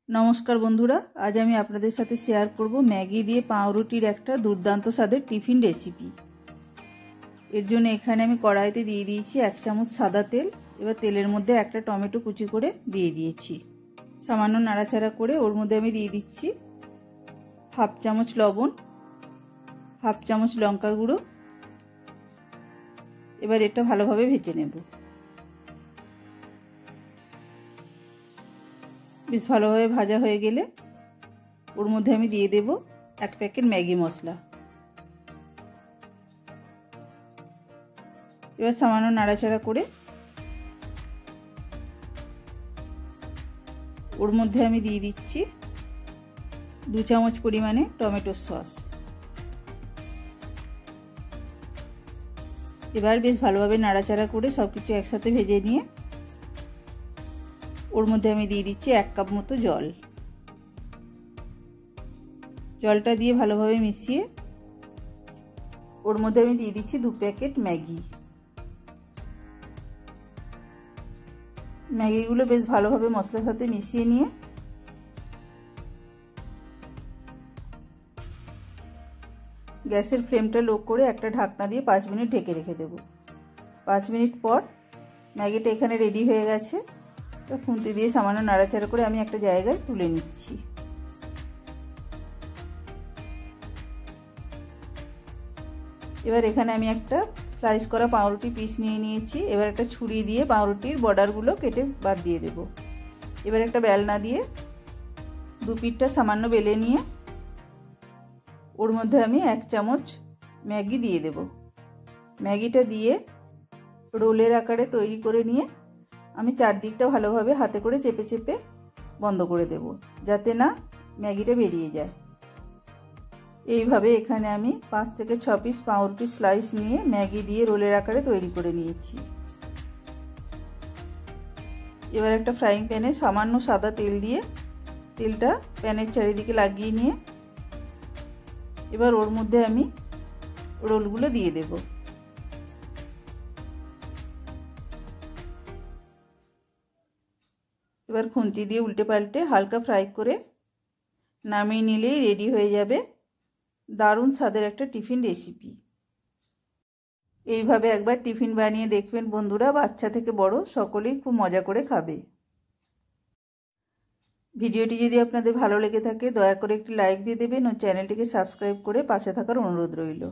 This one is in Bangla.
नमस्कार बंधुरा आज আমি আপনাদের সাথে শেয়ার করব ম্যাগি দিয়ে পাউরুটির একটা দুর্দান্ত স্বাদের টিফিন রেসিপি। এর জন্য এখানে আমি কড়াইতে দিয়ে দিয়েছি 1 চামচ সাদা তেল। এবার তেলের মধ্যে একটা টমেটো কুচি করে দিয়ে দিয়েছি। সামান্য নাড়াচাড়া করে ওর মধ্যে আমি দিয়ে দিচ্ছি 1/2 চামচ লবণ, 1/2 চামচ লঙ্কা গুঁড়ো। এবার এটা ভালোভাবে ভেজে নেব। বেশ ভালোভাবে ভাজা হয়ে গেলে ওর মধ্যে আমি দিয়ে দেব 1 প্যাকেট ম্যাগি মশলা। এবার সামান্য নাড়াচাড়া করে ওর মধ্যে আমি দিয়ে দিচ্ছি 2 চামচ পরিমাণে টমেটো সস। এবার বেশ ভালোভাবে নাড়াচাড়া করে সবকিছু একসাথে ভেজে নিয়ে ওর মধ্যে আমি দিয়ে দিচ্ছি 1 কাপ মতো জল। জলটা দিয়ে ভালোভাবে মিশিয়ে ওর মধ্যে আমি দিয়ে দিচ্ছি 2 প্যাকেট ম্যাগি। ম্যাগিগুলো বেশ ভালোভাবে মশলার সাথে মিশিয়ে নিয়ে গ্যাসের ফ্লেমটা লো করে একটা ঢাকনা দিয়ে 5 মিনিট ঢেকে রেখে দেব। 5 মিনিট পর ম্যাগিটা এখানে রেডি হয়ে গেছে। তো খুন্তি দিয়ে সামান্য নাড়াচাড়া করে আমি একটা জায়গায় তুলে নিচ্ছি। এবার এখানে আমি একটা স্লাইস করা পাউরুটি পিস নিয়ে নিয়েছি। এবার একটা ছুরি দিয়ে পাউরুটির বর্ডারগুলো কেটে বাদ দিয়ে দেব। এবার একটা বেলনা দিয়ে দু পিঠটা সামান্য বেলে নিয়ে ওর মধ্যে আমি 1 চামচ ম্যাগি দিয়ে দেব। ম্যাগিটা দিয়ে রোলের আকারে তৈরি করে নিয়ে আমি চারদিকটা ভালোভাবে হাতে করে চেপে চেপে বন্ধ করে দেব, যাতে না ম্যাগিটা বেরিয়ে যায়। এইভাবে এখানে আমি 5 থেকে 6 পিস পাউরুটি স্লাইস নিয়ে ম্যাগি দিয়ে রোলের আকারে তৈরি করে নিয়েছি। এবার একটা ফ্রাইং প্যানে সামান্য সাদা তেল দিয়ে তেলটা প্যানের চারিদিকে লাগিয়ে নিয়ে এবার ওর মধ্যে আমি রোলগুলো দিয়ে দেব। এবার খুন্তি দিয়ে উল্টে পাল্টে হালকা ফ্রাই করে নামিয়ে নিলেই রেডি হয়ে যাবে দারুণ স্বাদের একটা টিফিন রেসিপি। এইভাবে একবার টিফিন বানিয়ে দেখবেন বন্ধুরা, বাচ্চা থেকে বড় সকলেই খুব মজা করে খাবে। ভিডিওটি যদি আপনাদের ভালো লেগে থাকে দয়া করে একটি লাইক দিয়ে দেবেন ও চ্যানেলটিকে সাবস্ক্রাইব করে পাশে থাকার অনুরোধ রইল।